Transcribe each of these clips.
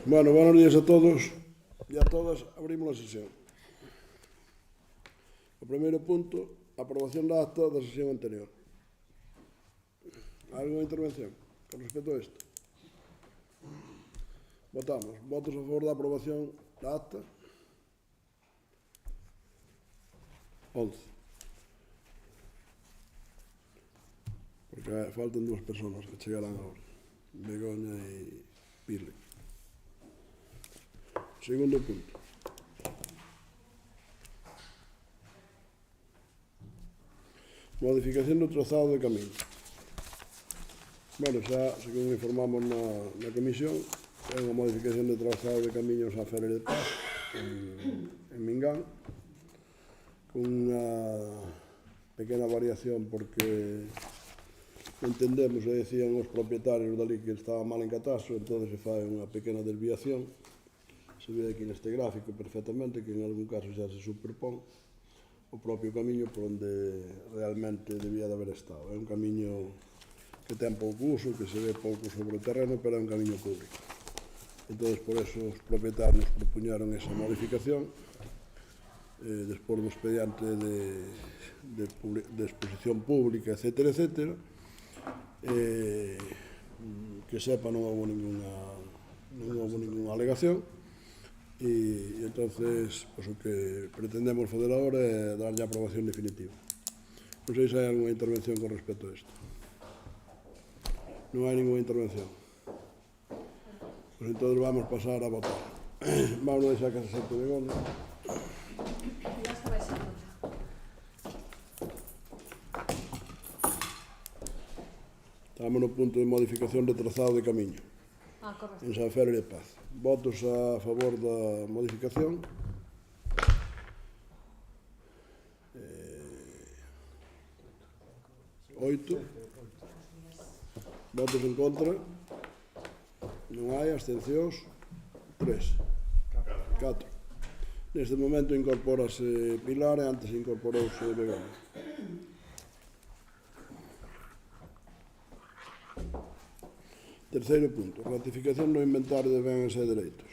Bueno, buenos días a todos e a todas. Abrimos a sesión. O primeiro punto, aprobación da acta da sesión anterior. Alguna intervención con respecto a isto? Votamos. Votos a favor da aprobación da acta? 11. Porque faltan dúas persoas que chegarán agora. Begoña e Pile. Segundo punto. Modificación do trazado de camiño. Bueno, xa, según informamos na comisión, é unha modificación de trazado de camiños a Feria de Paz, en Mingán, con unha pequena variación porque entendemos, e decían os propietarios dali que estaba mal en catastro, entón se fai unha pequena desviación. Se ve aquí neste gráfico perfectamente que en algún caso xa se superpón o propio camiño por onde realmente debía de haber estado. É un camiño que ten pouco uso, que se ve pouco sobre o terreno, pero é un camiño público. Entón, por eso os propietarios propuñaron esa modificación despois do expediente de exposición pública, etcétera, etcétera. Que sepa, non houve ninguna alegación. E entonces, pues, o que pretendemos fazer agora é darlle a aprobación definitiva. Non sei se hai alguna intervención con respecto a isto. Non hai ninguna intervención. Pues entonces vamos pasar a votar. Vamos a deixar que se sente Begoña. Estamos no punto de modificación de trazado de camiño. En San Feria de Paz. Votos a favor da modificación. Oito. Votos en contra. Non hai. Abstencións. 3. 4. Neste momento incorpórase Pilar e antes incorporouse Begoña. Terceiro punto, ratificación do inventario de bens e dereitos.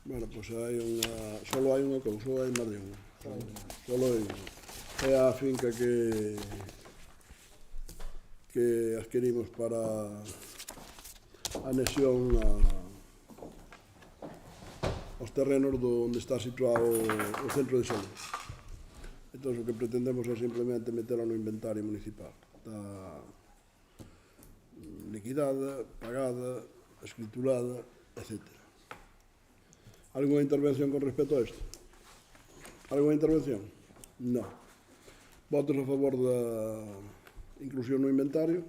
Bueno, pois hai unha... Solo hai unha cousa, solo hai máis de unha. Solo hai unha. É a finca que adquirimos para anexión aos terrenos onde está situado o centro de saúde. Entón, o que pretendemos é simplemente metela no inventario municipal. Está liquidada, pagada, escriturada, etc. Alguna intervención con respecto a isto? Alguna intervención? Non. Votos a favor da inclusión no inventario?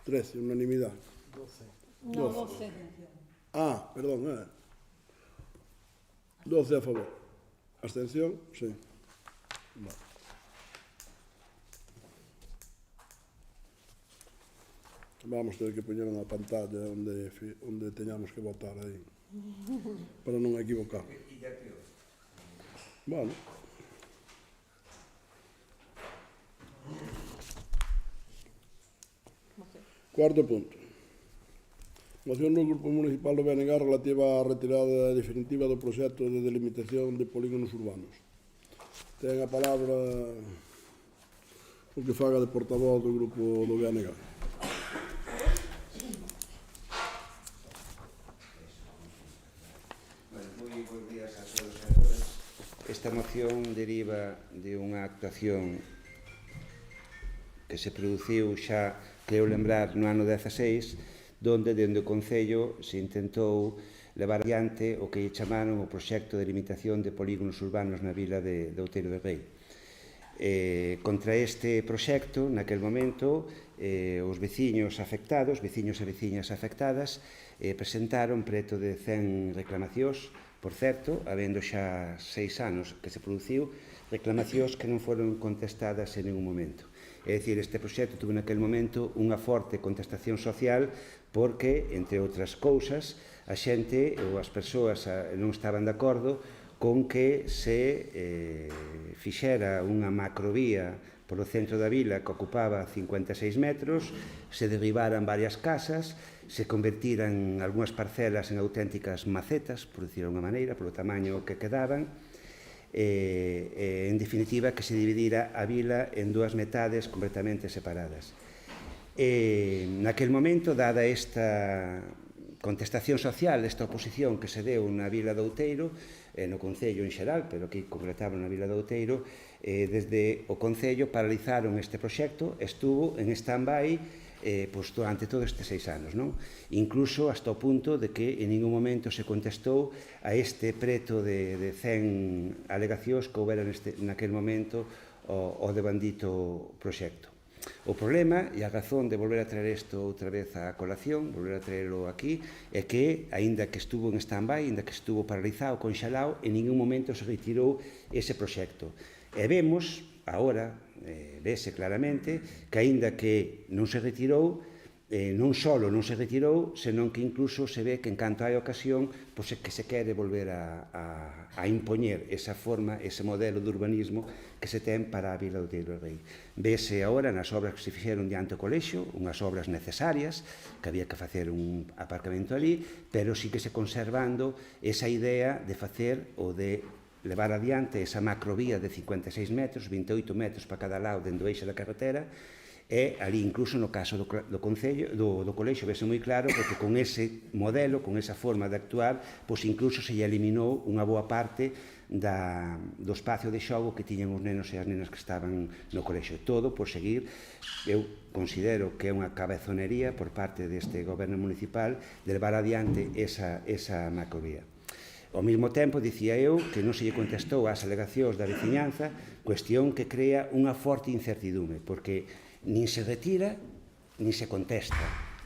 13, unanimidade. 12. No, 12. Ah, perdón, 12 a favor. Abstención? Sí. Vale. Vamos ter que poñer unha pantalla onde teñamos que votar aí para non equivocar. Bueno. Cuarto punto. Moción do Grupo Municipal do BNG relativa á retirada definitiva do proxecto de delimitación de polígonos urbanos. Ten a palabra o que faga de portavoz do Grupo do BNG. Esta moción deriva de unha actuación que se produciu xa, creo lembrar, no ano 16, donde dende o Concello se intentou levar adiante o que chamaron o proxecto de limitación de polígonos urbanos na vila de Outeiro de Rei. Contra este proxecto, naquel momento, os veciños afectados, veciños e veciñas afectadas, presentaron preto de 100 reclamacións. Por certo, habendo xa 6 anos que se produciu, reclamacións que non foron contestadas en ningún momento. É dicir, este proxecto tuvo naquele momento unha forte contestación social porque, entre outras cousas, a xente ou as persoas non estaban de acordo con que se fixera unha macrovía polo centro da vila que ocupaba 56 metros, se derribaran varias casas, se convertiran algunhas parcelas en auténticas macetas, por decirlo de unha maneira, polo tamaño que quedaban, en definitiva que se dividira a vila en dúas metades completamente separadas. Naquel momento, dada esta contestación social, esta oposición que se deu na vila de Outeiro, no Concello en xeral, pero aquí concretaba na vila de Outeiro, desde o Concello paralizaron este proxecto, estuvo en stand-by durante todos estes 6 anos, non? Incluso hasta o punto de que en ningún momento se contestou a este preto de 100 alegacións que houbera naquel momento o devandito proxecto. O problema e a razón de volver a traer isto outra vez a colación, volver a traerlo aquí, é que, aínda que estuvo en stand-by, aínda que estuvo paralizado, conxelado, en ningún momento se retirou ese proxecto. E vemos, agora, vese claramente, que aínda que non se retirou, non só non se retirou, senón que incluso se ve que en canto hai ocasión, pois que se quere volver a impoñer esa forma, ese modelo de urbanismo que se ten para a vila do Outeiro do Rei. Vese agora nas obras que se fixeron diante do colexio, unhas obras necesarias, que había que facer un aparcamento ali, pero sí que se conservando esa idea de facer ou de levar adiante esa macrovía de 56 metros, 28 metros para cada lado dentro do eixe da carretera, e ali incluso no caso do colexio vese moi claro, porque con ese modelo, con esa forma de actuar, pois incluso se lle eliminou unha boa parte do espacio de xogo que tiñan os nenos e as nenas que estaban no colexio. Todo por seguir, eu considero que é unha cabezonería por parte deste goberno municipal de levar adiante esa macrovía. Ao mesmo tempo, dicía eu, que non se lle contestou ás alegacións da veciñanza, cuestión que crea unha forte incertidume, porque nin se retira, nin se contesta.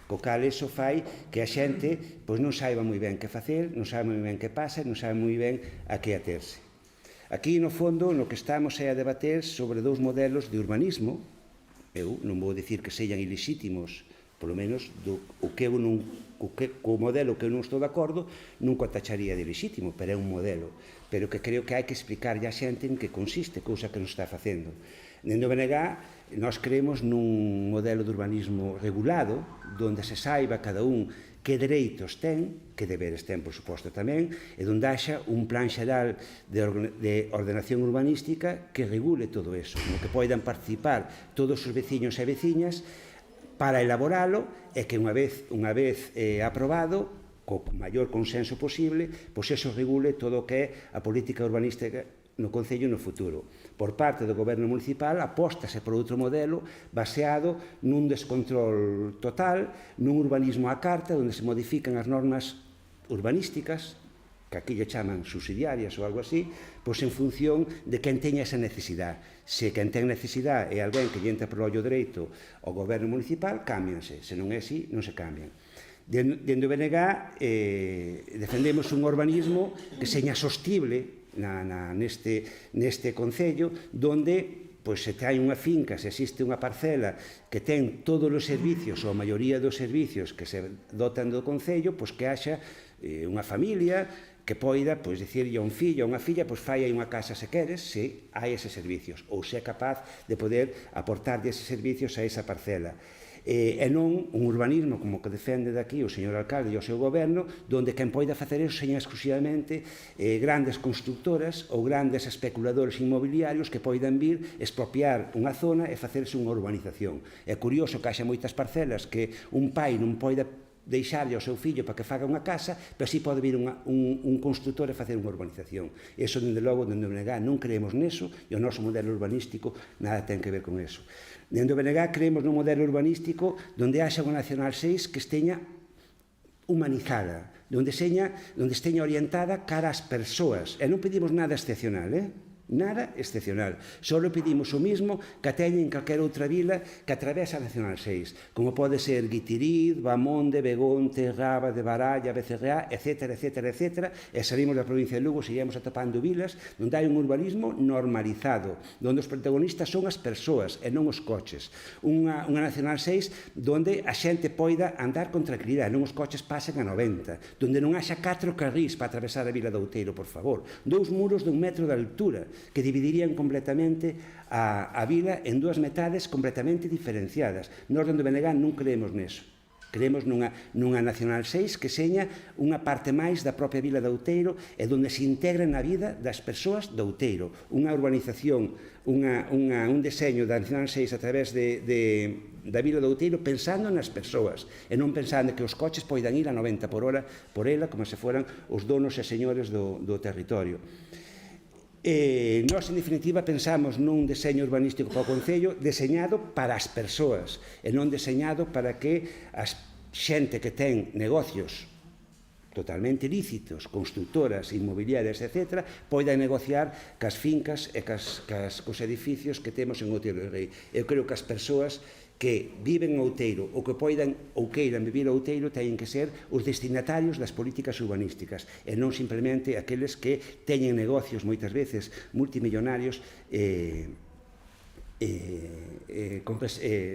Co cal, iso fai que a xente pois non saiba moi ben que facer, non saiba moi ben que pasa, non saiba moi ben a que aterse. Aquí, no fondo, no que estamos é a debater sobre dous modelos de urbanismo. Eu non vou dicir que sellan ilexítimos, polo menos co modelo que eu non estou de acordo, nunca o tacharía de ilexítimo, pero é un modelo, pero que creo que hai que explicarlle a xente en que consiste, cousa que non está facendo. Dende o BNG, nós creemos nun modelo de urbanismo regulado, onde se saiba cada un que dereitos ten, que deberes ten, por suposto, tamén, e onde haxa un plan xeral de ordenación urbanística que regule todo eso, no que poidan participar todos os veciños e veciñas para elaboralo e que unha vez aprobado, co maior consenso posible, pois eso regule todo o que é a política urbanística no Concello no futuro. Por parte do Goberno Municipal apóstase por outro modelo baseado nun descontrol total, nun urbanismo á carta, onde se modifican as normas urbanísticas, que aquí lle chaman subsidiarias ou algo así, pois en función de quen teña esa necesidade. Se quen ten necesidade é alguén que lle entra por ollo dereito ao Goberno Municipal, cámbianse. Se non é así, non se cambian. Dende o BNG defendemos un urbanismo que seña sostible neste Concello, donde se hai unha finca, se existe unha parcela que ten todos os servicios, ou a maioría dos servicios que se dotan do Concello, pois que haxa unha familia que poida, dicirlle a un fillo, a unha filla, fai aí unha casa se queres, se hai eses servicios, ou se é capaz de poder aportar eses servicios a esa parcela. E non un urbanismo como que defende daqui o señor alcalde e o seu goberno, donde quen poida facer eso seña exclusivamente grandes constructoras ou grandes especuladores inmobiliarios que poidan vir expropiar unha zona e facerse unha urbanización. É curioso que haxa moitas parcelas que un pai non poida deixarlle ao seu fillo para que faga unha casa, pero así pode vir un constructor e facer unha urbanización. Eso, dende logo, dende o BNG non creemos neso, e o noso modelo urbanístico nada ten que ver con eso. Dende o BNG creemos nun modelo urbanístico onde haxa unha Nacional 6 que esteña humanizada, onde esteña orientada cara ás persoas, e non pedimos nada excepcional, nada excepcional. Solo pedimos o mismo que teñen calquera outra vila que atravesa a Nacional 6, como pode ser Guitiriz, Bamonde, Begonte, Raba, de Baralla, Becerreá, etc., e salimos da provincia de Lugo e seguimos atopando vilas onde hai un urbanismo normalizado, onde os protagonistas son as persoas e non os coches. Unha Nacional 6 onde a xente poida andar con tranquilidade, non os coches pasen a 90, onde non haxa 4 carrís para atravesar a vila de Outeiro, por favor. 2 muros de 1 metro de altura que dividirían completamente a vila en 2 metades completamente diferenciadas. Nós, dende Benegán, non creemos neso. Creemos nunha Nacional 6 que seña unha parte máis da propia vila de Outeiro e onde se integra na vida das persoas de Outeiro. Unha urbanización, un deseño da Nacional 6 a través da vila de Outeiro pensando nas persoas e non pensando que os coches poidan ir a 90 por hora por ela como se foran os donos e señores do territorio. Nós, en definitiva, pensamos nun deseño urbanístico para o Concello deseñado para as persoas e non deseñado para que a xente que ten negocios totalmente lícitos, constructoras, inmobiliarias, etc., poidan negociar cas fincas e cos edificios que temos en Outeiro de Rei. Eu creo que as persoas que viven en Outeiro ou que poidan ou queiran vivir en Outeiro teñen que ser os destinatarios das políticas urbanísticas e non simplemente aqueles que teñen negocios moitas veces multimillonarios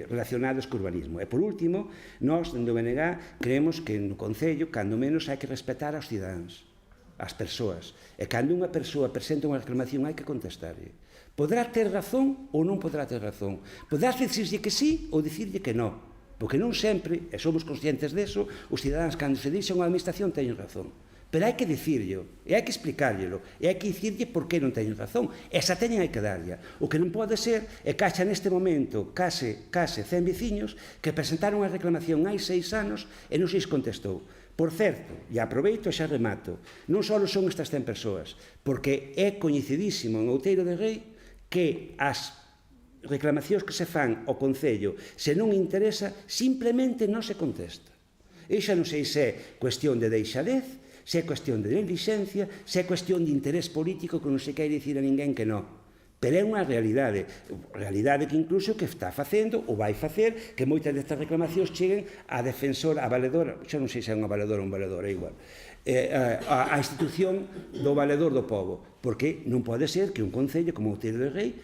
relacionados co urbanismo. E por último, nós, dende o BNG, creemos que no Concello, cando menos, hai que respetar aos cidadáns, as persoas. E cando unha persoa presenta unha reclamación, hai que contestarlle. Podrá ter razón ou non podrá ter razón. Podrá dicirlle que sí ou dicirlle que non. Porque non sempre, e somos conscientes deso, os cidadáns, cando se dixen a administración, teñen razón. Pero hai que dicirlo, e hai que explicárllelo, e hai que dicirlle por que non teñen razón. Esa teñen hai que darlla. O que non pode ser é que haxa neste momento case 100 veciños que presentaron a reclamación hai 6 anos e non se contestou. Por certo, e aproveito e xa remato, non só son estas 100 persoas, porque é coñecidísimo en Outeiro de Rei que as reclamacións que se fan ao Concello, se non interesa, simplemente non se contesta. E xa non sei se é cuestión de deixadez, se é cuestión de negligencia, se é cuestión de interés político que non se quere dicir a ninguén que non. Pero é unha realidade que incluso que está facendo ou vai facer que moitas destas reclamacións cheguen á defensora, á valedora, xa non sei se é unha valedora ou un valedor, é igual, a institución do valedor do povo, porque non pode ser que un concello como Outeiro de Rei,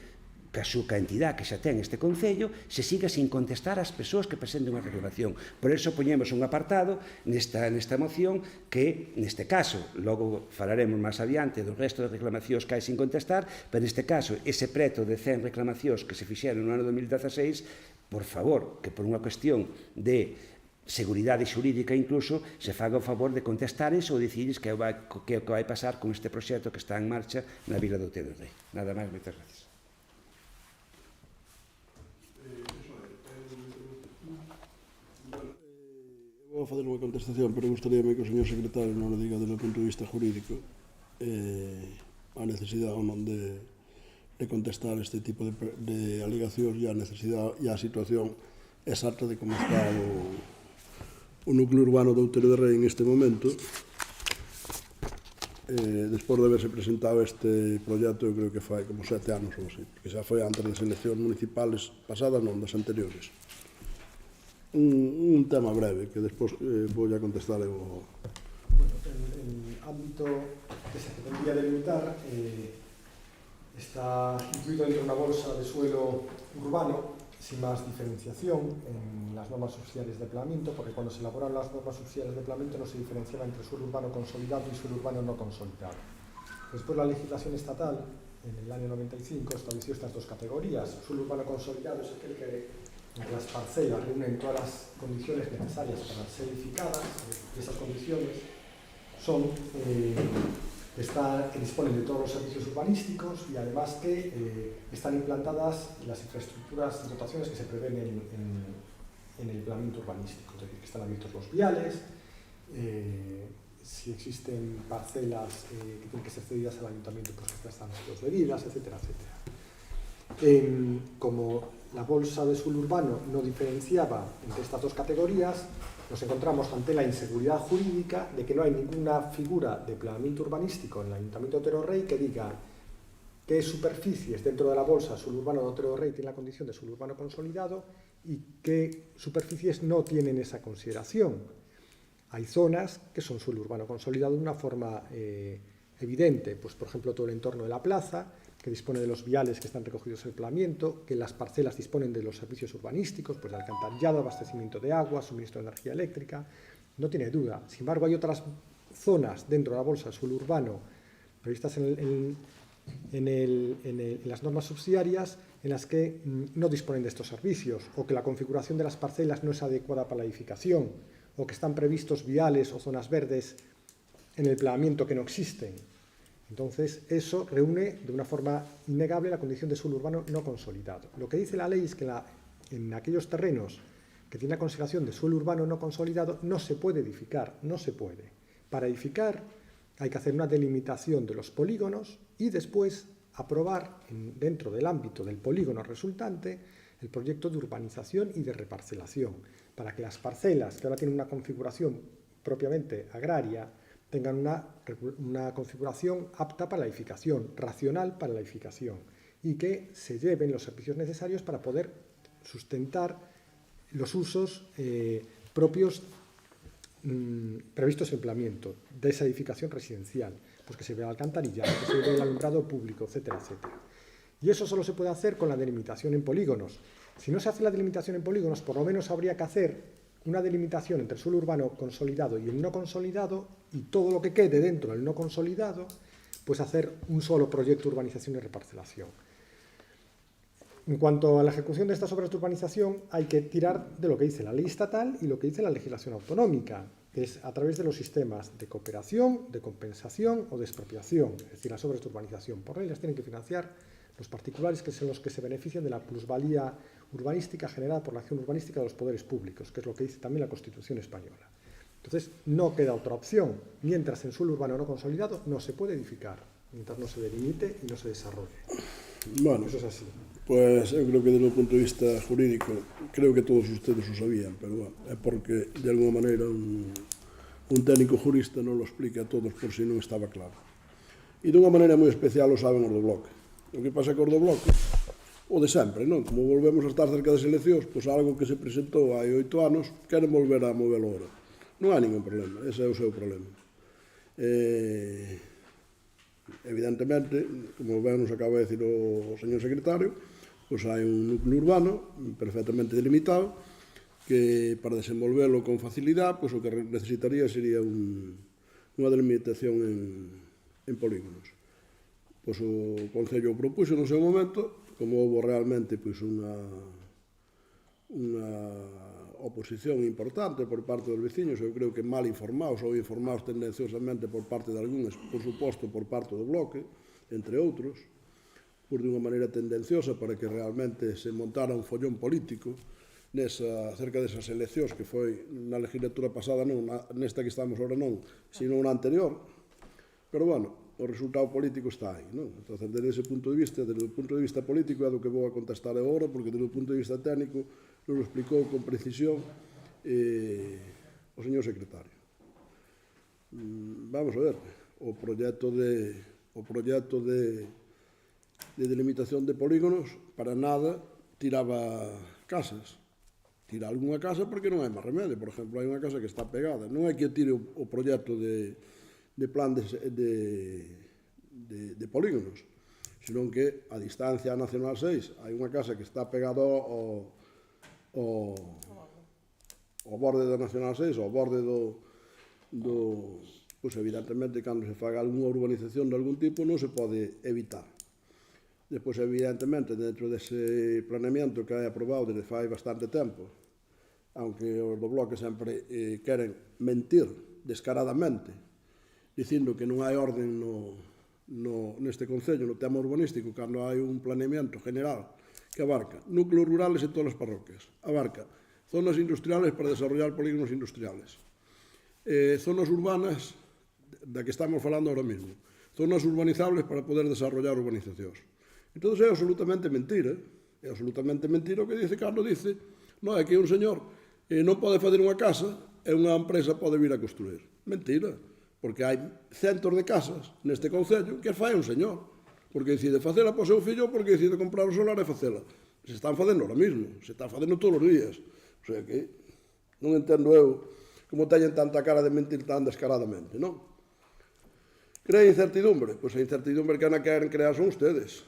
que a súa entidade que xa ten este Concello, se siga sin contestar ás persoas que presenten unha reclamación. Por eso poñemos un apartado nesta moción que, neste caso, logo falaremos máis adiante do resto de reclamacións que hai sin contestar, pero neste caso, ese preto de 100 reclamacións que se fixeron no ano 2016, por favor, que por unha cuestión de seguridade xurídica incluso, se faga o favor de contestares ou dicirles que vai pasar con este proxecto que está en marcha na vila de Outeiro de Rei. Nada máis, moitas gracias. Vou fazer unha contestación, pero gustaríame que o señor secretario non o diga desde o punto de vista jurídico a necesidade ou non de contestar este tipo de alegacións e a necesidade e a situación exacta de como está o núcleo urbano de Outeiro de Rei en este momento. Despois de haberse presentado este proxecto, eu creo que fai como 7 anos ou así, porque xa foi antes das eleccións municipales pasadas, non das anteriores. Un tema breve, que despois vou a contestar eu. Bueno, el ámbito que se pretendía delimitar está incluido dentro de una bolsa de suelo urbano, sin más diferenciación en las normas oficiales de planeamiento, porque cuando se elaboran las normas oficiales de planeamiento no se diferenciaba entre suelo urbano consolidado y suelo urbano no consolidado. Después la legislación estatal, en el año 95, estableció estas dos categorías. Suelo urbano consolidado es aquel que las parcelas reúnen todas las condiciones necesarias para ser edificadas, y esas condiciones son que disponen de todos los servicios urbanísticos y además que están implantadas las infraestructuras y dotaciones que se prevén en el planeamiento urbanístico, es decir, que están abiertos los viales, si existen parcelas que tienen que ser cedidas al ayuntamiento, pues que están los bebidas, etcétera, etcétera. Como la bolsa de suelo urbano no diferenciaba entre estas dos categorías, nos encontramos ante la inseguridad jurídica de que no hay ninguna figura de planeamiento urbanístico en el Ayuntamiento de Outeiro de Rei que diga qué superficies dentro de la bolsa suburbano de Outeiro do Rei tienen la condición de suburbano consolidado y qué superficies no tienen esa consideración. Hay zonas que son suburbano consolidado de una forma evidente, pues por ejemplo todo el entorno de la plaza, que dispone de los viales que están recogidos en el planeamiento, que las parcelas disponen de los servicios urbanísticos, pues de alcantarillado, abastecimiento de agua, suministro de energía eléctrica, no tiene duda. Sin embargo, hay otras zonas dentro de la bolsa suburbano previstas en las normas subsidiarias en las que no disponen de estos servicios, o que la configuración de las parcelas no es adecuada para la edificación, o que están previstos viales o zonas verdes en el planeamiento que no existen. Entonces, eso reúne de una forma innegable la condición de suelo urbano no consolidado. Lo que dice la ley es que en aquellos terrenos que tienen la consideración de suelo urbano no consolidado no se puede edificar, no se puede. Para edificar hay que hacer una delimitación de los polígonos y después aprobar dentro del ámbito del polígono resultante el proyecto de urbanización y de reparcelación, para que las parcelas que ahora tienen una configuración propiamente agraria tengan una configuración apta para la edificación, racional para la edificación, y que se lleven los servicios necesarios para poder sustentar los usos propios previstos en el planeamiento de esa edificación residencial, pues que se vea alcantarillado, que se vea el alumbrado público, etcétera, etcétera. Y eso solo se puede hacer con la delimitación en polígonos. Si no se hace la delimitación en polígonos, por lo menos habría que hacer una delimitación entre el suelo urbano consolidado y el no consolidado, y todo lo que quede dentro del no consolidado, pues hacer un solo proyecto de urbanización y reparcelación. En cuanto a la ejecución de estas obras de urbanización, hay que tirar de lo que dice la ley estatal y lo que dice la legislación autonómica, que es a través de los sistemas de cooperación, de compensación o de expropiación. Es decir, las obras de urbanización por ley las tienen que financiar los particulares, que son los que se benefician de la plusvalía urbanística generada por la acción urbanística de los poderes públicos, que es lo que dice también la Constitución española. Entonces, no queda otra opción. Mientras en suelo urbano no consolidado no se puede edificar, mientras no se delimite y no se desarrolle. Bueno, eso es así. Pues eu creo que desde o punto de vista jurídico, creo que todos ustedes o sabían, pero bueno, é porque de alguma maneira un técnico jurista non lo explica a todos por si non estaba claro. E dunha maneira moi especial o saben os do Bloque. O que pasa que os do Bloque, o de sempre, non? Como volvemos a estar cerca das eleccións, pois algo que se presentou hai 8 anos, queren volver a movelo ahora. Non hai ningún problema, ese é o seu problema. Evidentemente, como ben nos acaba de decir o señor secretario, pois hai un núcleo urbano perfectamente delimitado que para desenvolverlo con facilidade, pois o que necesitaría sería unha delimitación en polígonos. Pois o Concello propuxo no seu momento, como houve realmente pois unha oposición importante por parte dos veciños, eu creo que mal informados ou informados tendenciosamente por parte de algúns, por suposto por parte do Bloque, entre outros, por dunha maneira tendenciosa para que realmente se montara un follón político cerca desas eleccións que foi na legislatura pasada, non nesta que estamos agora non, sino na anterior. Pero bueno, o resultado político está aí, non? Entón, desde ese punto de vista, desde o punto de vista político é do que vou a contestar agora, porque desde o punto de vista técnico nos lo explicou con precisión o señor secretario. Vamos a ver, o proxecto de delimitación de polígonos para nada tiraba casas. Tira algunha casa porque non hai máis remedio. Por exemplo, hai unha casa que está pegada. Non é que tire o proxecto de plan de polígonos, senón que a distancia Nacional 6 hai unha casa que está pegada ao borde da Nacional 6, ao borde pois evidentemente, cando se faga algunha urbanización de algún tipo non se pode evitar. Despois, evidentemente, dentro dese planeamiento que hai aprobado desde fai bastante tempo, aunque os do Bloque sempre queren mentir descaradamente, dicindo que non hai orden neste Concello, no tema urbanístico, cando hai un planeamiento general que abarca núcleos rurales en todas as parroquias, abarca zonas industriales para desarrollar polígonos industriales, zonas urbanas da que estamos falando ahora mismo, zonas urbanizables para poder desarrollar urbanizacións. Entón é absolutamente mentira o que dice Carlos, dice, non, é que un señor non pode fazer unha casa e unha empresa pode vir a construir. Mentira, porque hai centos de casas neste Concello que fai un señor. porque decide facela para o seu fillo, porque decide comprar o solar e facela. Se están facendo ahora mismo, se están facendo todos os días. O sea que non entendo eu como teñen tanta cara de mentir tan descaradamente, non? Crea incertidumbre, pois a incertidumbre que queren crear son ustedes.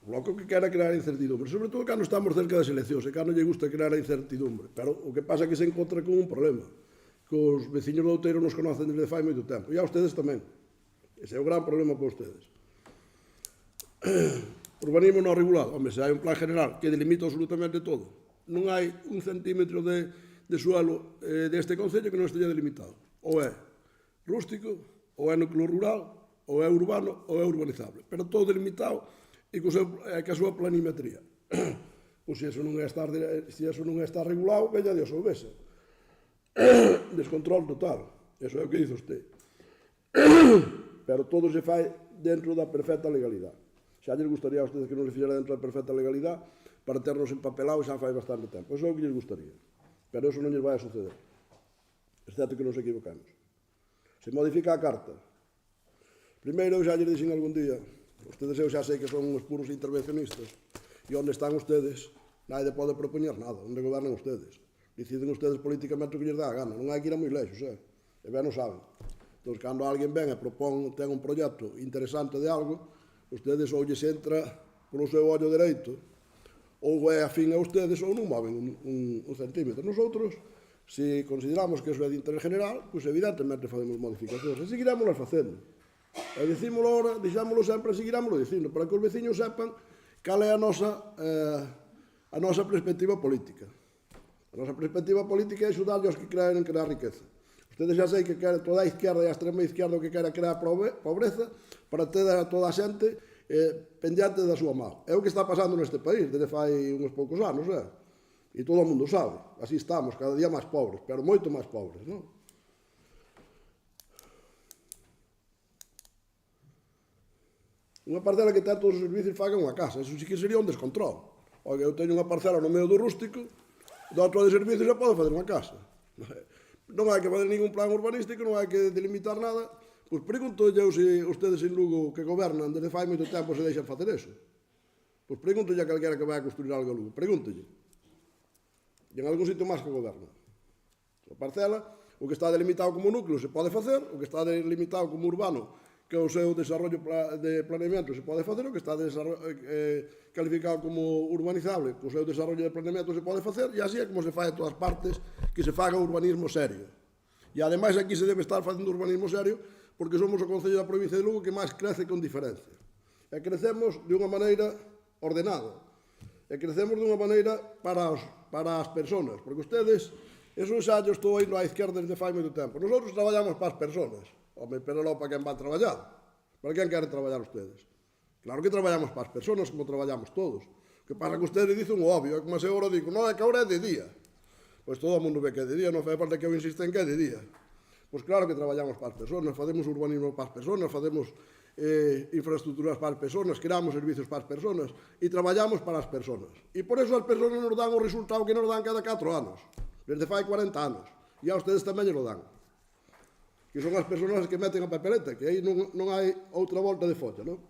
O Bloco que quere crear incertidumbre, sobre todo cando estamos cerca das eleccións, e cando lle gusta crear a incertidumbre. Pero o que pasa é que se encontra con un problema, que os veciños do Outeiro nos conocen desde fai moito tempo, e a ustedes tamén. Ese é o gran problema para ustedes. Urbanismo non regulado. Home, se hai un plan general que delimita absolutamente todo, non hai un centímetro de suelo deste concello que non esteja delimitado. Ou é rústico, ou é núcleo rural, ou é urbano, ou é urbanizable. Pero todo delimitado e que a súa planimetría. Pois se eso non é estar regulado, veña Dios ou vese. Descontrol total. Eso é o que dice usted. Pero todo se fai dentro da perfecta legalidade. Xa lles gustaría a ustedes que non se fixera dentro da perfecta legalidade para ternos empapelados xa fai bastante tempo. Eso é o que lles gustaría. Pero eso non lles vai a suceder. Excepto que nos equivocamos. Se modifica a carta. Primeiro, xa lles dixen algún día, ustedes eu xa sei que son uns puros intervencionistas, e onde están ustedes, nadie pode propoñer nada, onde gobernan ustedes. Deciden ustedes políticamente o que lles dá a gana, non hai que ir a moi leixos, e ben o saben. Entón, cando alguén ven e ten un proxecto interesante de algo, ustedes ou lles entra polo seu ollo dereito, ou é afín a ustedes, ou non moven un centímetro. Nosotros, se consideramos que eso é de interés general, pois evidentemente facemos modificacións, e seguirámoslas facendo. E dicímolo ahora, dixámoslo sempre, seguirámoslo dicindo, para que os veciños sepan cal é a nosa perspectiva política. A nosa perspectiva política é axudarlle aos que queren crear riqueza. Ustedes xa sei que queren toda a izquierda e a extrema izquierda que queren crear pobreza para ter a toda a xente pendente da súa mão. É o que está pasando neste país desde fai uns poucos anos, e todo o mundo sabe. Así estamos, cada día máis pobres, pero moito máis pobres, non? Unha parcela que ten todos os servicios faga unha casa, eso sí que sería un descontrol. Oiga, eu teño unha parcela no medio do rústico, do outro de servicios já pode fazer unha casa. Non hai que fazer ningún plan urbanístico, non hai que delimitar nada. Pois pregunto eu se ustedes en Lugo que gobernan desde fai moito tempo se deixan facer eso. Pois pregunto a calquera que vai a construir algo a Lugo, pregúntolle. E en algún sitio máis que gobernan. A parcela, o que está delimitado como núcleo se pode facer, o que está delimitado como urbano, que o seu desarrollo de planeamento se pode facer, o que está calificado como urbanizable, que o seu desarrollo de planeamento se pode facer, e así é como se fai en todas partes que se faga urbanismo serio. E ademais aquí se debe estar facendo urbanismo serio porque somos o Concello da provincia de Lugo que máis crece con diferencia. E crecemos de unha maneira ordenada. E crecemos de unha maneira para as persoas, porque ustedes, eso xa yo estou indo á izquierda desde fai moito tempo. Nosotros traballamos para as persoas. Home, pero non para quen van traballar. Para quen queren traballar ustedes? Claro que traballamos para as persoas como traballamos todos. O que pasa que ustedes dicen o obvio, é como se agora digo, non é que agora é de día. Pois todo o mundo ve que é de día, non fai falta que eu insista en que é de día. Pois claro que traballamos para as persoas, facemos urbanismo para as persoas, facemos infraestructuras para as persoas, creamos servicios para as persoas e traballamos para as persoas. E por eso as persoas nos dan o resultado que nos dan cada 4 anos, desde fai 40 anos. E a ustedes tamén nos dan. Que son as persoas que meten a papeleta, que aí non hai outra volta de folla, non?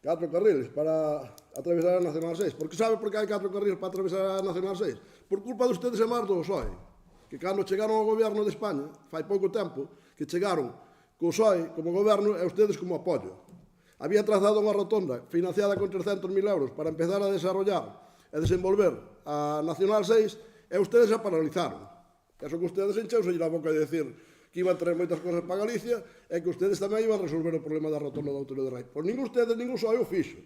4 carriles para atravesar a Nacional 6. Porque sabe por que hai 4 carriles para atravesar a Nacional 6? Por culpa de ustedes e máis do PSOE. Que cando chegaron ao goberno de España, fai pouco tempo, que chegaron co PSOE como goberno e ustedes como apoio. Había trazado unha rotonda financiada con 300.000 euros para empezar a desarrollar e desenvolver a Nacional 6 e ustedes a paralizaron. Eso que ustedes encheuse a boca de decir que iban a traer moitas cosas para Galicia e que ustedes tamén iban a resolver o problema da rotonda do Outeiro de Rei. Pois ningún ustedes, ningún só eu fixo.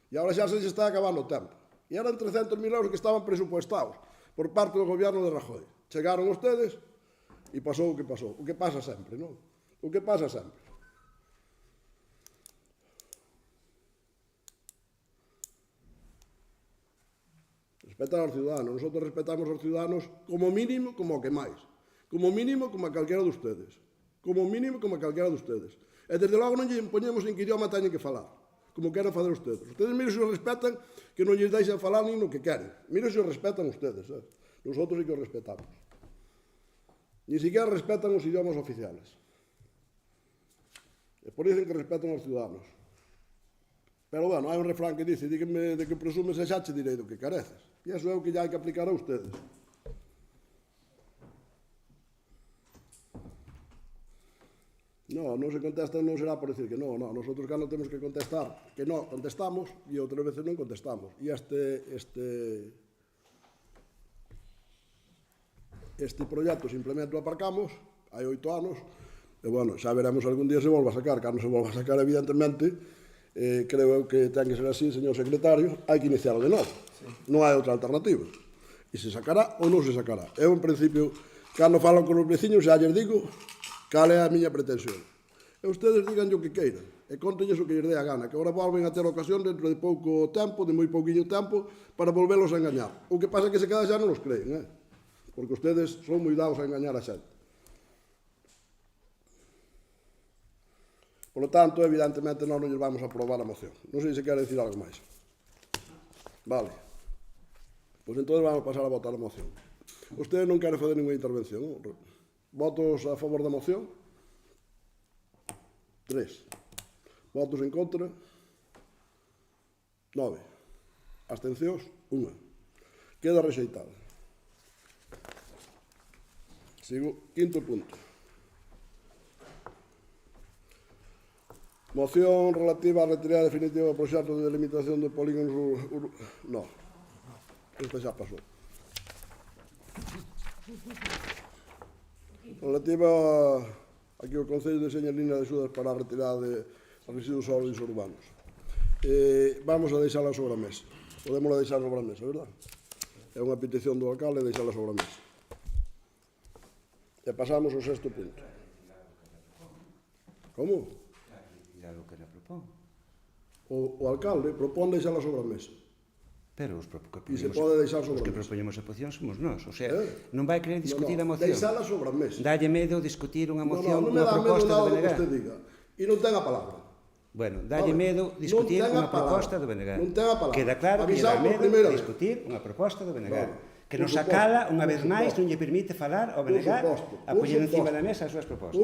E agora xa se está acabando o tempo. E eran 300.000 euros que estaban presupuestados por parte do goberno de Rajoy. Chegaron ustedes e pasou o que pasou. O que pasa sempre, non? O que pasa sempre. Respetar aos ciudadanos. Nosotros respetamos aos ciudadanos como mínimo, como o que máis. Como mínimo, como a calquera de ustedes. Como mínimo, como a calquera de ustedes. E desde logo non lle impoñemos en que idioma teñen que falar. Como queran fazer ustedes. Ustedes mire se os respetan, que non lles deixan falar nin no que queren. Mire se os respetan ustedes. Nosotros sí que os respetamos. Ni siquiera respetan os idiomas oficiales. por dicen que respetan aos ciudadanos. Pero, bueno, hai un refrán que dice, dígame de que presumes e xa che direi do que careces. E iso é o que lle hai que aplicar a ustedes. No, non se contesta, non será por decir que no, nosotros cando temos que contestar que no, contestamos, e outras veces non contestamos. E este proxecto simplemente o aparcamos, hai 8 anos, e, bueno, xa veremos algún día se volva a sacar. Cando se volva a sacar, evidentemente, creo eu que ten que ser así, señor secretario, hai que iniciarlo de novo. Non hai outra alternativa. E se sacará ou non se sacará. Eu, en principio, cando falo con os veciños, xa lles digo cal é a miña pretensión. E ustedes digan o que queiran, e contenlles o que lles dé a gana, que agora volven a ter ocasión dentro de pouco tempo, de moi pouquiño tempo, para volvelos a engañar. O que pasa é que se cada xa non os creen, porque ustedes son moi dados a engañar a xente. Por lo tanto, evidentemente, nós non lles vamos a aprobar a moción. Non sei se quere decir algo máis. Vale. Pois entón vamos a pasar a votar a moción. Ustedes non queren fazer ninguna intervención, non? Votos a favor da moción? 3. Votos en contra? 9. Abstencións? 1. Queda rexeitada. Sigo. Quinto punto. Moción relativa á retirada definitiva do proxecto de delimitación de polígonos no. Esta xa pasou. Relativa aquí o Concello deseña línea de axudas para a retirada de residuos sólidos urbanos. Vamos a deixala sobre a mesa. Podemos deixar sobre a mesa, verdad? É unha petición do alcalde deixala sobre a mesa. E pasamos ao sexto punto. Como? O que le propón. O alcalde propón deixala sobre a mesa. Pero os e se pode deixar sobre a mesa. Os que propoñemos a moción somos nós. O sea, non vai querer discutir a moción. Deixala sobre a mesa. Dalle medo discutir unha moción, non me unha dá medo proposta nada do do que BNG. usted diga. E non ten a palabra. Bueno, dalle medo discutir unha proposta do BNG. Non ten a palabra. Queda claro que lle dá medo discutir unha proposta do BNG. Que nos acala, unha vez máis, non lle permite falar ao BNG a poñer encima da mesa as súas propostas.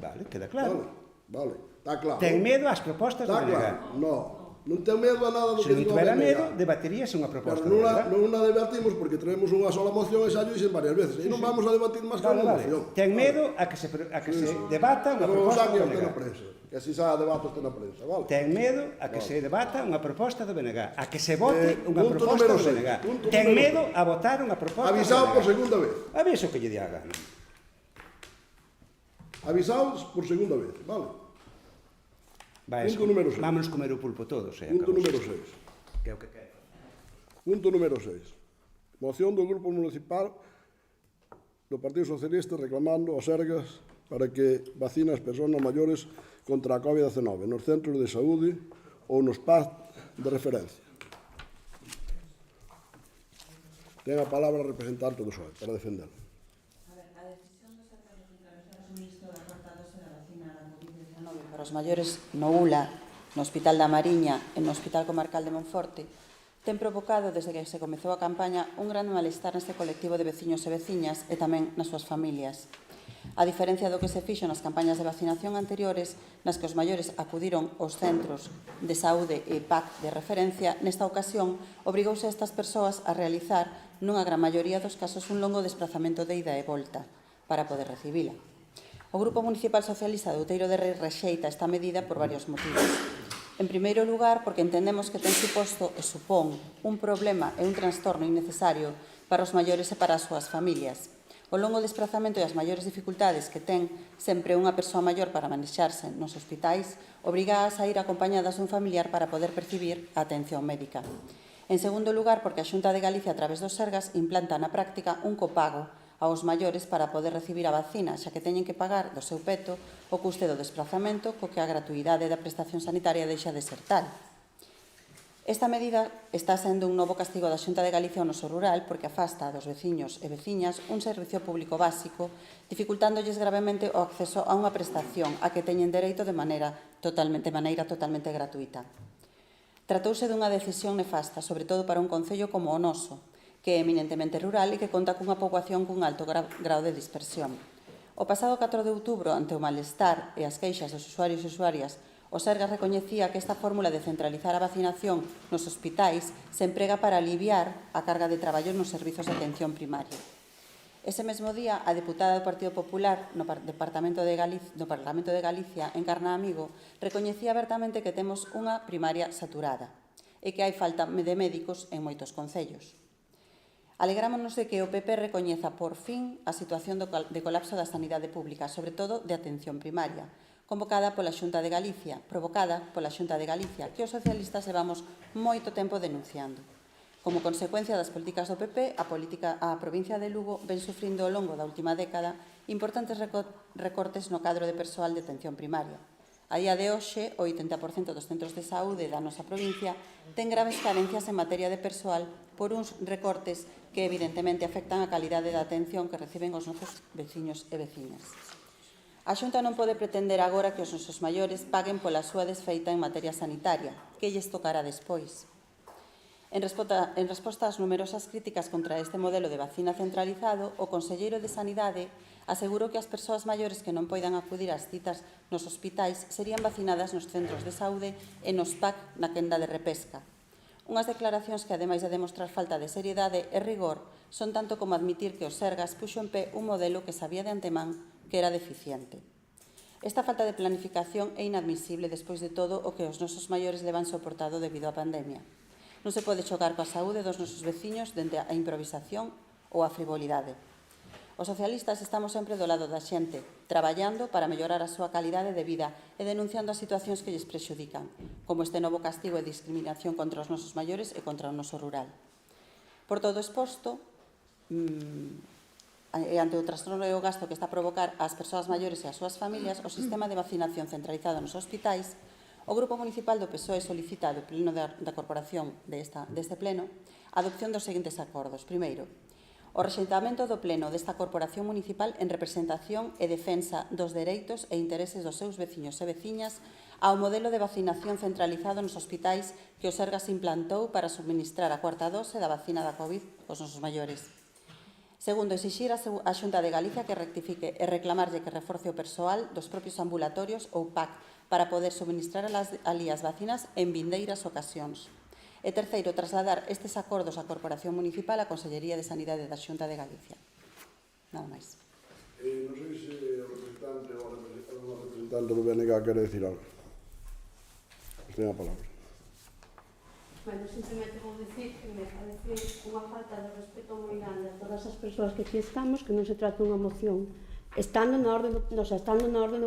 Vale, queda claro. Vale, está claro. Ten medo ás propostas do BNG. Non ten medo a nada do que digo a BNG. Se non tivera medo, debateríase unha proposta do BNG. Non a debatimos porque traemos unha sola moción e xa llo dixen varias veces. E non vamos a debatir máis que unha moción. Ten medo a que se debata unha proposta do BNG. Que así xa debate este na prensa, vale? Ten medo a que se debata unha proposta do BNG, a que se vote unha proposta do BNG. Ten medo a votar unha proposta do BNG. Avisado por segunda vez. Aviso que lle di a gana. Avisados por segunda vez, vale? Punto número 6. Vámonos comer o pulpo todos. Punto número 6. Que é o que quere. Punto número 6. Moción do Grupo Municipal do Partido Socialista reclamando aos Sergas para que vacina as persoas maiores contra a COVID-19 nos centros de saúde ou nos PAC de referencia. Ten a palabra o representante do PSOE para defenderlo. A decisión do Sergas de centralizar o suministro da cuarta dose da vacina da COVID-19 para os maiores no ULA, no Hospital da Mariña e no Hospital Comarcal de Monforte ten provocado, desde que se comezou a campaña, un gran malestar neste colectivo de veciños e veciñas e tamén nas súas familias. A diferencia do que se fixo nas campañas de vacinación anteriores, nas que os maiores acudiron aos centros de saúde e PAC de referencia, nesta ocasión obrigouse a estas persoas a realizar, nunha gran maioría dos casos, un longo desplazamento de ida e volta para poder recibila. O Grupo Municipal Socialista de Outeiro de Rei rexeita esta medida por varios motivos. En primeiro lugar, porque entendemos que ten suposto e supón un problema e un trastorno innecesario para os maiores e para as súas familias. O longo desplazamento e as maiores dificultades que ten sempre unha persoa maior para manexarse nos hospitais obriga a sair acompañadas dun familiar para poder percibir a atención médica. En segundo lugar, porque a Xunta de Galicia, a través dos Sergas, implanta na práctica un copago aos maiores para poder recibir a vacina, xa que teñen que pagar do seu peto o custe do desplazamento, co que a gratuidade da prestación sanitaria deixa de ser tal. Esta medida está sendo un novo castigo da Xunta de Galicia ao noso rural porque afasta dos veciños e veciñas un servicio público básico, dificultándolles gravemente o acceso a unha prestación a que teñen dereito de maneira totalmente gratuita. Tratouse dunha decisión nefasta, sobre todo para un concello como o noso, que é eminentemente rural e que conta cunha poboación cun alto grau de dispersión. O pasado 4 de outubro, ante o malestar e as queixas dos usuarios e usuarias, o Sergas recoñecía que esta fórmula de centralizar a vacinación nos hospitais se emprega para aliviar a carga de traballo nos servizos de atención primaria. Ese mesmo día, a deputada do Partido Popular no Parlamento de Galicia, Encarna Amigo, recoñecía abertamente que temos unha primaria saturada e que hai falta de médicos en moitos concellos. Alegrámonos de que o PP recoñeza por fin a situación de colapso da sanidade pública, sobre todo de atención primaria, provocada pola Xunta de Galicia, que os socialistas levamos moito tempo denunciando. Como consecuencia das políticas do PP, a provincia de Lugo ven sufrindo ao longo da última década importantes recortes no cadro de persoal de atención primaria. A día de hoxe, o 80% dos centros de saúde da nosa provincia ten graves carencias en materia de persoal por uns recortes que evidentemente afectan a calidade da atención que reciben os nosos veciños e veciñas. A Xunta non pode pretender agora que os nosos maiores paguen pola súa desfeita en materia sanitaria, que lles tocará despois. En resposta ás numerosas críticas contra este modelo de vacina centralizado, o conselleiro de Sanidade asegurou que as persoas maiores que non poidan acudir ás citas nos hospitais serían vacinadas nos centros de saúde e nos PAC na quenda de repesca. Unhas declaracións que, ademais de demostrar falta de seriedade e rigor, son tanto como admitir que o Sergas puxo en pé un modelo que sabía de antemán que era deficiente. Esta falta de planificación é inadmisible despois de todo o que os nosos maiores levan soportado debido á pandemia. Non se pode xogar coa saúde dos nosos veciños dende a improvisación ou a frivolidade. Os socialistas estamos sempre do lado da xente, traballando para mellorar a súa calidade de vida e denunciando as situacións que lles prexudican, como este novo castigo e discriminación contra os nosos maiores e contra o noso rural. Por todo exposto, e ante o trastorno e o gasto que está a provocar ás persoas maiores e ás súas familias, o sistema de vacinación centralizado nos hospitais, o Grupo Municipal do PSOE solicita do Pleno da Corporación deste Pleno a adopción dos seguintes acordos. Primeiro, o rexeitamento do Pleno desta Corporación Municipal en representación e defensa dos dereitos e intereses dos seus veciños e veciñas ao modelo de vacinación centralizado nos hospitais que o Sergas implantou para suministrar a cuarta dose da vacina da COVID aos nosos maiores. Segundo, exixir a Xunta de Galicia que rectifique e reclamarlle que reforce o persoal dos propios ambulatorios ou PAC para poder suministrar alí as vacinas en vindeiras ocasións. E terceiro, trasladar estes acordos á Corporación Municipal á Consellería de Sanidade da Xunta de Galicia. Nada máis. Non sei se o representante ou a representante do BNG quere decir algo. Ten a palabra. Bueno, simplemente vou dicir que me parece unha falta de respeto moi grande a todas as persoas que aquí estamos, que non se trata unha moción estando na orde do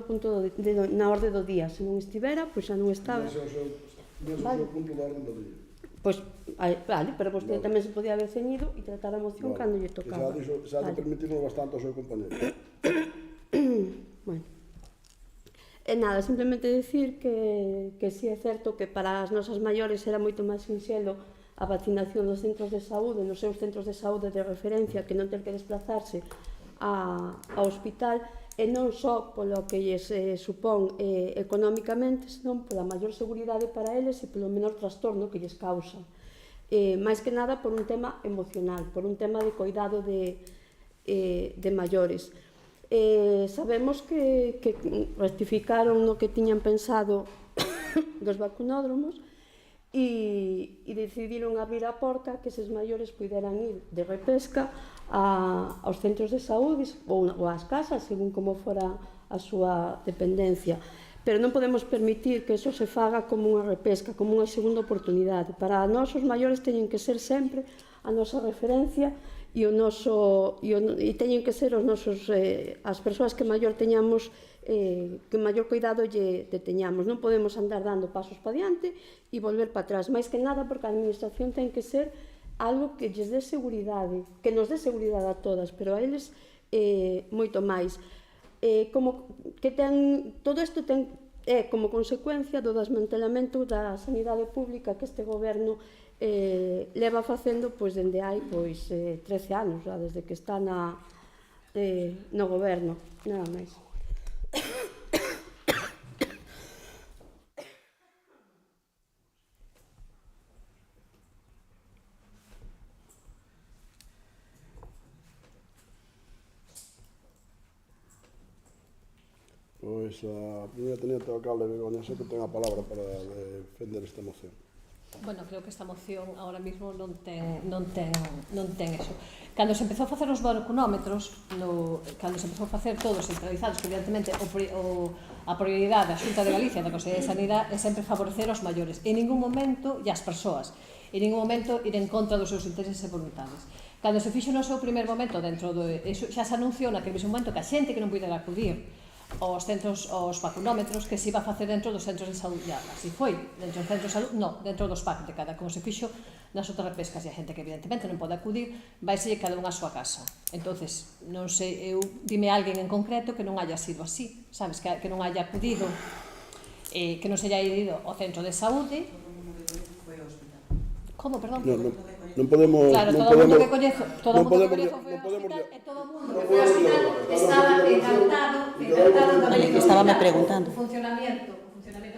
punto na orde do día. Se non estivera, pois xa non estaba. Nese é o punto da orde do día. Pois, vale, pero vostede tamén se podía haber ceñido e tratar a moción cando lle tocaba. Xa de permitirnos bastante ao seu compañero. Bueno. E nada, simplemente dicir que si é certo que para as nosas maiores era moito máis sinxelo a vacinación dos centros de saúde, nos seus centros de saúde de referencia, que non ter que desplazarse ao hospital, e non só polo que lles supón económicamente, senón pola maior seguridade para eles e polo menor trastorno que lles causa. Máis que nada por un tema emocional, por un tema de cuidado de maiores. Sabemos que rectificaron no que tiñan pensado dos vacunódromos e decidiron abrir a porta que eses maiores puderan ir de repesca aos centros de saúde ou ás casas, según como fora a súa dependencia. Pero non podemos permitir que eso se faga como unha repesca, como unha segunda oportunidade. Para nós, os maiores teñen que ser sempre a nosa referencia e teñen que ser os nosos as persoas que maior teñamos que maior cuidado lle teñamos. Non podemos andar dando pasos para diante e volver para atrás, máis que nada porque a administración ten que ser algo que lles dé seguridade, que nos dé seguridade a todas, pero a eles moito máis. Todo isto é como consecuencia do desmantelamento da sanidade pública que este goberno leva facendo dende hai 13 anos, desde que está no goberno, nada máis. Pois a primeira teniente do alcalde Begoña sei que ten a palabra para defender esta moción. Bueno, creo que esta moción ahora mismo non ten eso. Cando se empezou a facer os vacunómetros, cando se empezou a facer todos centralizados, que evidentemente a prioridade da Xunta de Galicia da Consellería de Sanidade é sempre favorecer os maiores, en ningún momento, e as persoas, en ningún momento ir en contra dos seus intereses e voluntades. Cando se fixo no seu primer momento dentro do... xa se anunciou naquele mesmo momento que a xente que non puidera acudir aos centros, aos vacunómetros, que se iba a facer dentro dos centros de saúde. Así foi, dentro dos centros de saúde, non, dentro dos PAC de cada, como se fixo nas outras repescas, e a xente que evidentemente non pode acudir, vaise cada unha a súa casa. Entonces, non sei, dime alguén en concreto que non haya sido así, sabes, que non haya acudido, que non se haya ido ao centro de saúde. Como, perdón? Non podemos... Claro, todo o mundo que coñezo foi ao hospital e todo o mundo que foi ao hospital estaba encantado Estábame preguntando. o funcionamento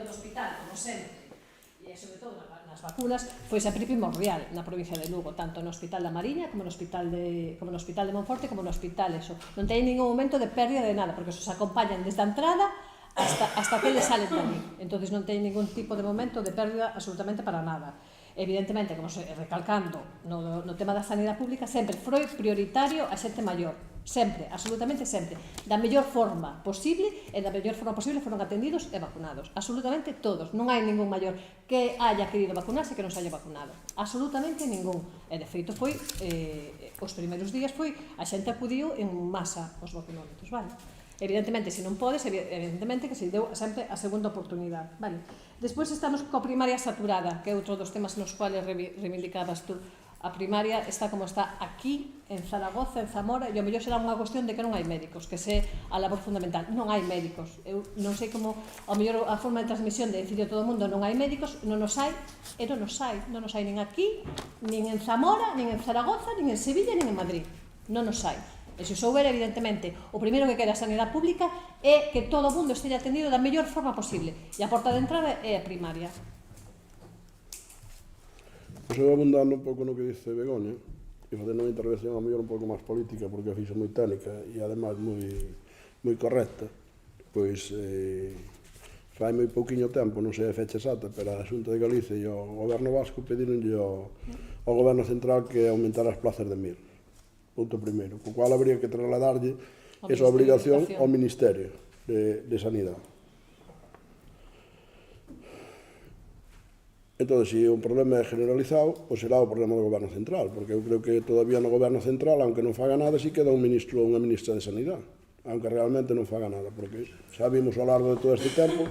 do hospital, como sempre, e sobre todo nas vacunas, foi sempre primordial na provincia de Lugo, tanto no Hospital da Mariña como no Hospital de Monforte, como no Hospital eso. Non ten ningún momento de pérdida de nada, porque os acompañan desde a entrada hasta que eles salen dali. Entonces non ten ningún tipo de momento de pérdida absolutamente para nada. Evidentemente, como recalcando no tema da sanidade pública, sempre foi prioritario a xente maior, sempre, absolutamente sempre, da mellor forma posible, e da mellor forma posible foron atendidos e vacunados, absolutamente todos, non hai ningún maior que haya querido vacunarse que non se haya vacunado, absolutamente ningún, e de feito foi, os primeiros días foi, a xente acudiu en masa aos vacunómetros, vale? Evidentemente, se non podes, evidentemente que se deu sempre a segunda oportunidade, vale? Despois estamos coa primaria saturada, que é outro dos temas nos cuales reivindicabas tú. A primaria está como está aquí, en Zaragoza, en Zamora, e ao mellor será unha cuestión de que non hai médicos, que é a labor fundamental. Non hai médicos. Eu non sei como, ao mellor a forma de transmisión de decir a todo o mundo non hai médicos, non nos hai, e non nos hai nin aquí, nin en Zamora, nin en Zaragoza, nin en Sevilla, nin en Madrid. Non nos hai. E se souber, evidentemente, o primeiro que quere a sanidade pública é que todo o mundo esteja atendido da mellor forma posible. E a porta de entrada é a primaria. Pois eu abundando un pouco no que dice Begoña, e facendo unha intervención a mellor un pouco máis política, porque a fixo moi técnica e ademais moi correcta, pois fai moi pouquiño tempo, non sei a fecha exata, pero a Xunta de Galicia e o Goberno Vasco pedironlle ao Goberno Central que aumentara as plazas de 1000. Punto primeiro, co cual habría que trasladarlle esa obrigación ao Ministerio de Sanidade. Entón, se o problema é generalizado, pois será o problema do Goberno Central, porque eu creo que todavía no Goberno Central, aunque non faga nada, si queda un ministro ou unha ministra de Sanidade, aunque realmente non faga nada, porque xa vimos ao largo de todo este tempo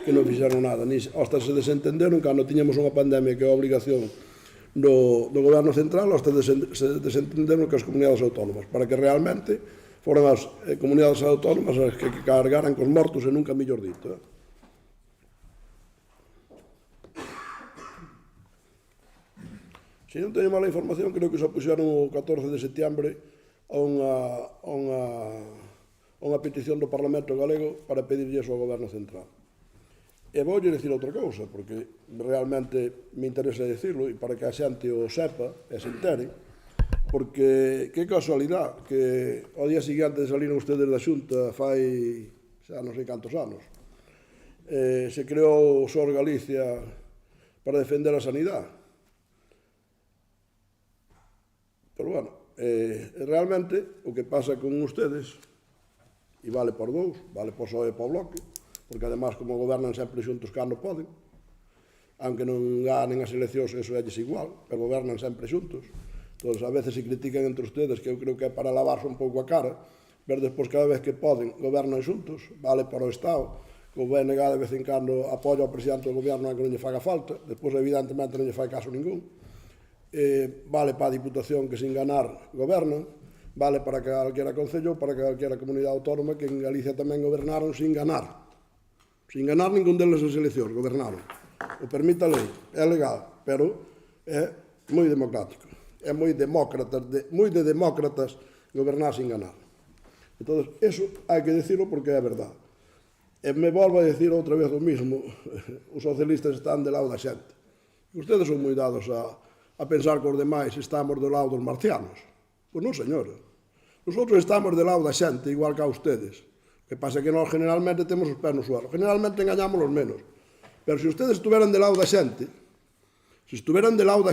que non fixeron nada, hasta se desentenderon cando tiñamos unha pandemia que é a obligación do Goberno Central, hasta se desentenderon que as comunidades autónomas, para que realmente foran as comunidades autónomas as que cargaran cos mortos e nunca mellor dito. Se non teño mala información, creo que se puxeron o 14 de setembro a unha petición do Parlamento Galego para pedirlle ao Goberno Central. E voulle dicir outra cousa, porque realmente me interesa dicirlo, e para que a xente o sepa e se entere, porque que casualidade que ao día seguinte saliron ustedes da Xunta fai xa non sei cantos anos. Se creou o SOR Galicia para defender a sanidade. Pero bueno, realmente o que pasa con ustedes, e vale por dous, vale por PSOE e por Bloque, porque además como gobernan sempre xuntos cando poden, aunque non ganen as eleccións, eso é igual, pero gobernan sempre xuntos. Entón, a veces se critican entre ustedes, que eu creo que é para lavarse un pouco a cara, pero despois cada vez que poden gobernan xuntos, vale para o Estado, que o BNG de vez en cando apoia ao presidente do goberno aunque non lle faga falta, despois evidentemente non lle fai caso ningún, vale para a Diputación que sin ganar gobernan, vale para calquera concello, para calquera comunidade autónoma que en Galicia tamén gobernaron sin ganar. Sin ganar ningún deles as eleccións, gobernaron. O permite a lei, é legal, pero é moi democrático. É moi de demócratas gobernar sin ganar. Entón, eso hai que dicirlo porque é verdade. E me volvo a dicir outra vez o mismo, os socialistas están de lado da xente. Ustedes son moi dados a pensar que os demais estamos do lado dos marcianos. Pois non, señora. Nosotros estamos do lado da xente, igual que a ustedes. O que pasa é que nós generalmente temos os pés no suelo. Generalmente engañamos os menos. Pero se ustedes estuveran de lado da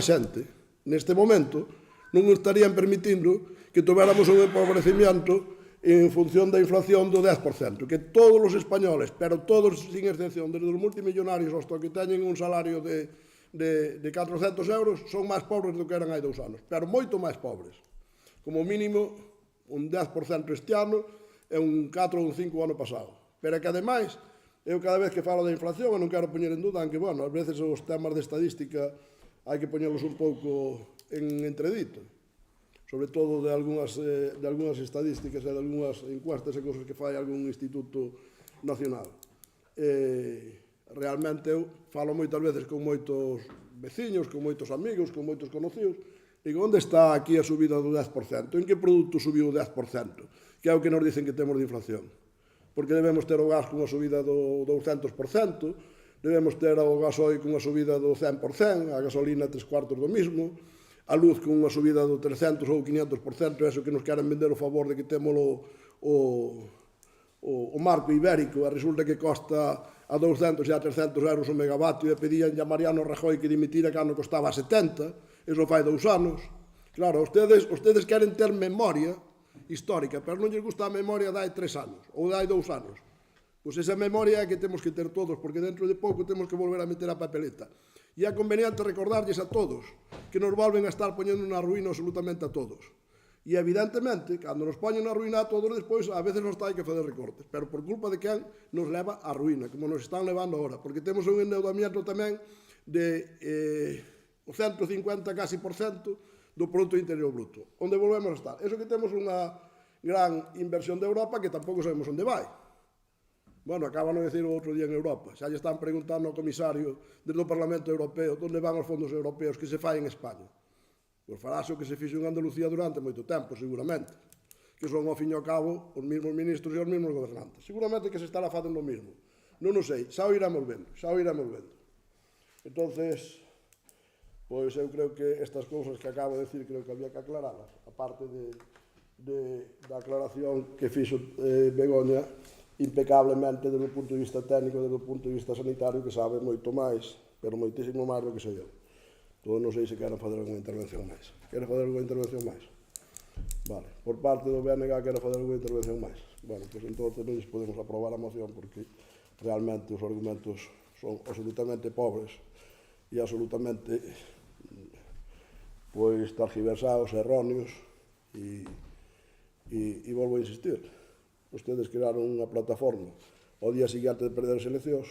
xente, neste momento, non estarían permitindo que tuviéramos un empobrecimiento en función da inflación do 10%, que todos os españoles, pero todos sin excepción, desde os multimillonarios hasta que teñen un salario de 400 euros, son máis pobres do que eran hai 2 anos, pero moito máis pobres. Como mínimo, un 10% este ano e un 4 ou un 5 ano pasado. Pero que, ademais, eu cada vez que falo da inflación, eu non quero poñer en duda, aunque, bueno, ás veces os temas de estadística hai que poñerlos un pouco en entredito, sobre todo de algunhas estadísticas e de algunhas encuestas e cosas que fai algún instituto nacional. Realmente eu falo moitas veces con moitos veciños, con moitos amigos, con moitos conocidos, e digo, onde está aquí a subida do 10%? En que produto subiu o 10%? Que é o que nos dicen que temos de inflación. Porque debemos ter o gas cunha subida do 200%, debemos ter o gasoil cunha subida do 100%, a gasolina 3/4 do mismo, a luz con unha subida do 300 ou 500%, eso que nos queren vender o favor de que temos o marco ibérico, e resulta que costa a 200 e a 300 euros o megavatio, e pedían a Mariano Rajoy que dimitira cando costaba a 70, eso fai 2 anos. Claro, ustedes queren ter memoria histórica, pero non lles gusta a memoria de hai 3 anos, ou de hai 2 anos. Pois esa memoria é que temos que ter todos, porque dentro de pouco temos que volver a meter a papeleta. E é conveniente recordarlles a todos que nos volven a estar poñendo na ruína absolutamente a todos. E evidentemente, cando nos poñen na ruína a todos, despois a veces nos hai que fazer recortes, pero por culpa de quen nos leva a ruína, como nos están levando agora, porque temos un endeudamiento tamén de o 150 casi por cento do Produto Interior Bruto, onde volvemos a estar. Eso que temos unha gran inversión de Europa que tampouco sabemos onde vai. Bueno, acaban de decir o outro día en Europa, xa lle están preguntando ao comisario desde o Parlamento Europeo onde van os fondos europeos que se fai en España. Pois farase o que se fixo en Andalucía durante moito tempo, seguramente, que son, ao fin e ao cabo, os mesmos ministros e os mesmos gobernantes. Seguramente que se estará facendo o mesmo. Non o sei, xa o iremos vendo, Entonces, pois eu creo que estas cousas que acabo de decir creo que había que aclararlas, aparte da aclaración que fixo Begoña, impecablemente desde o punto de vista técnico, desde o punto de vista sanitario, que sabe moito máis, pero moitísimo máis do que sei eu. Entón, non sei se queren fazer alguna intervención máis. Queren fazer alguna intervención máis? Vale. Por parte do BNG queren fazer alguna intervención máis? Bueno, pois entón non podemos aprobar a moción porque realmente os argumentos son absolutamente pobres e absolutamente pois targiversados, erróneos e volvo a insistir. Ustedes crearon unha plataforma ao día seguinte de perder as eleccións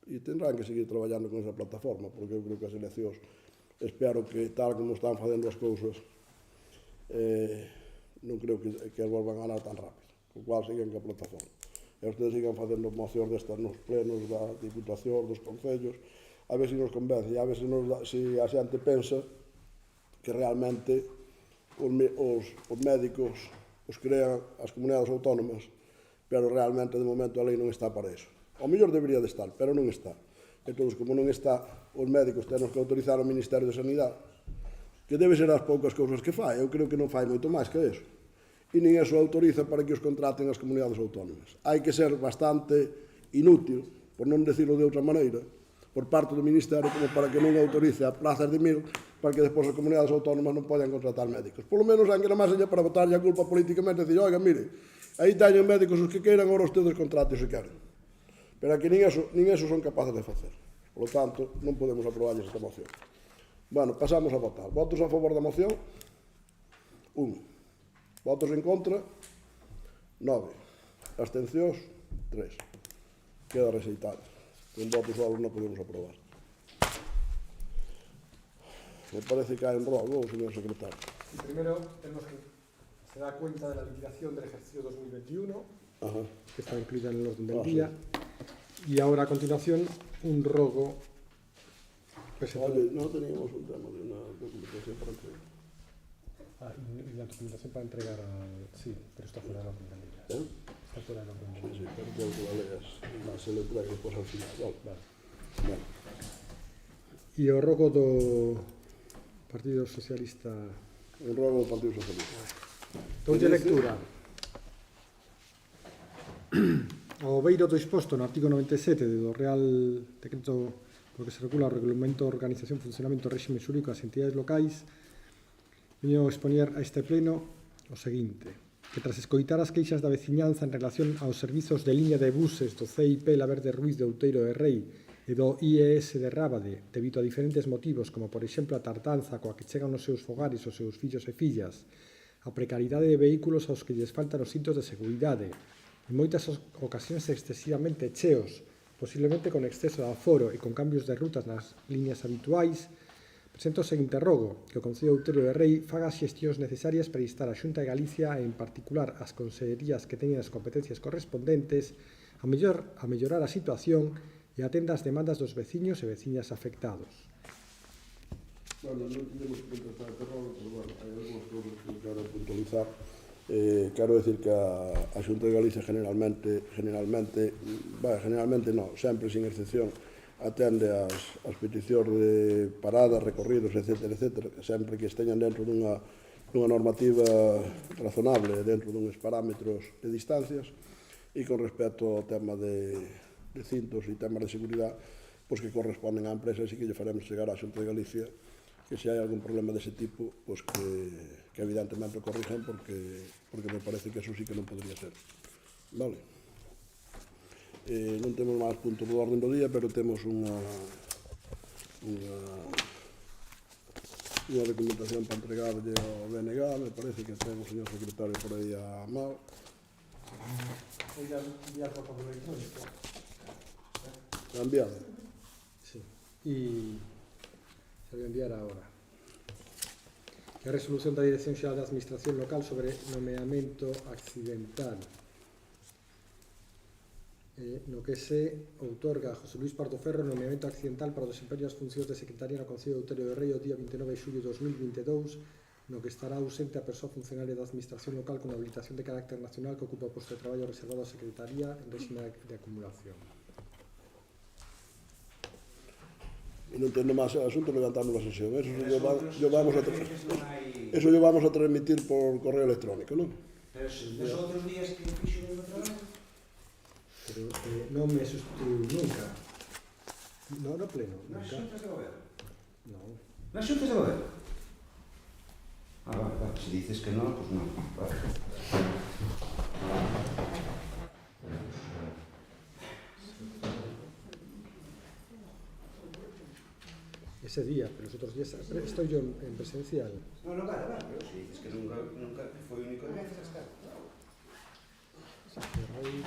e tendrán que seguir traballando con esa plataforma, porque eu creo que as eleccións, espero que tal como están facendo as cousas, non creo que as volvan a ganar tan rápido, co cual siguen ca plataforma. E ustedes sigan facendo mocións destas nos plenos da Diputación, dos Concellos, a ver se nos convence, a ver se a xente pensa que realmente os médicos os crean as comunidades autónomas, pero realmente de momento a lei non está para eso. Ao mellor debería de estar, pero non está. Entón, como non está, os médicos temos que autorizar ao Ministerio de Sanidade, que debe ser as poucas cousas que fai. Eu creo que non fai moito máis que eso. E nin eso autoriza para que os contraten as comunidades autónomas. Hai que ser bastante inútil, por non decirlo de outra maneira, por parte do Ministerio, como para que non autorice a plazas de 1000 para que despois as comunidades autónomas non poden contratar médicos. Por lo menos, aunque nada máis seña para botarlle a culpa políticamente e dicir, oiga, mire, aí teñen médicos os que queiran, agora ustedes contraten se queren. Pero aquí nin eso son capaces de facer. Por lo tanto, non podemos aprobarles esta moción. Bueno, pasamos a votar. Votos a favor da moción? 1. Votos en contra? 9. Abstencións? 3. Queda rexeitada. Con votos solos non podemos aprobar. Me parece que hai en rogo, señor secretario. Primero, tenemos que se dar cuenta de la liquidación del ejercicio 2021, que está incluida en el orden del día. Sí. Y ahora, a continuación, un rogo presentado. Oye, no teníamos un tema de una documentación para entregar. Y la documentación para entregar sí, pero está fuera del orden del día. Está fuera del orden del día. Sí, pero creo que la leas y se le entrega despois al final. Vale. E o rogo do Partido Socialista. Un rogo do Partido Socialista. Doulle lectura. ao beiro do exposto no artigo 97 do Real Decreto polo que se regula o Regulamento, Organización, Funcionamento e Réxime Xurídico das entidades locais, veño a expoñer a este pleno o seguinte: que tras escoitar as queixas da veciñanza en relación aos servizos de liña de buses do CIP Laverde Ruiz de Outeiro de Rei e do IES de Rábade, debido a diferentes motivos, como por exemplo a tardanza coa que chegan os seus fogares os seus fillos e fillas, a precariedade de vehículos aos que lles faltan os cintos de seguridade, en moitas ocasións excesivamente cheos, posiblemente con exceso de aforo e con cambios de rutas nas liñas habituais, presento o seguinte rogo: que o Concello de Outeiro de Rei faga as xestións necesarias para instar a Xunta de Galicia e en particular as consellerías que teñen as competencias correspondentes a mellorar a situación e atenda as demandas dos veciños e veciñas afectados. Bueno, non temos que contestar este rol, pero bueno, hai algunhas cousas que quero puntualizar. Quero decir que a Xunta de Galicia generalmente non, sempre sin excepción, atende as peticións de paradas, recorridos, etc., sempre que esteñan dentro dunha normativa razonable, dentro duns parámetros de distancias, e con respecto ao tema de cintos e temas de seguridade, pois que corresponden á empresa, e sí que lle faremos chegar á Xunta de Galicia que se hai algún problema dese tipo, pois que evidentemente o corrigen, porque me parece que eso sí que non podría ser. Vale. Non temos máis puntos do orden do día, pero temos unha documentación para entregarlle ao BNG, me parece que ten o señor secretario por aí a mal. Voy a enviar por correo electrónico. ¿Está enviado? Sí. Y se voy a enviar ahora. Que a resolución da Dirección Xeral da Administración Local sobre nomeamento accidental. No que se outorga a José Luis Pardo Ferro nomeamento accidental para o desempeño das funcións de Secretaría no Concello de Outeiro de Rei o día 29 de xullo de 2022, no que estará ausente a persoa funcionaria da Administración Local con habilitación de carácter nacional que ocupa o posto de traballo reservado á Secretaría en réxime de acumulación. Y non tendo máis asunto, levantamos a sesión. Eso lo vamos a transmitir por correo electrónico, non? Pero los outros días que fixo o traballo? Pero non me sustituí nunca. No pleno, Nas nunca. xuntas de goberno? No. Nas xuntas de goberno? Vale, se dices que non, pues non. Vale. Ese día, pero los otros días estoy yo en presencial. No, vale, pero se dices que nunca foi o único de veces, está. Pero ahí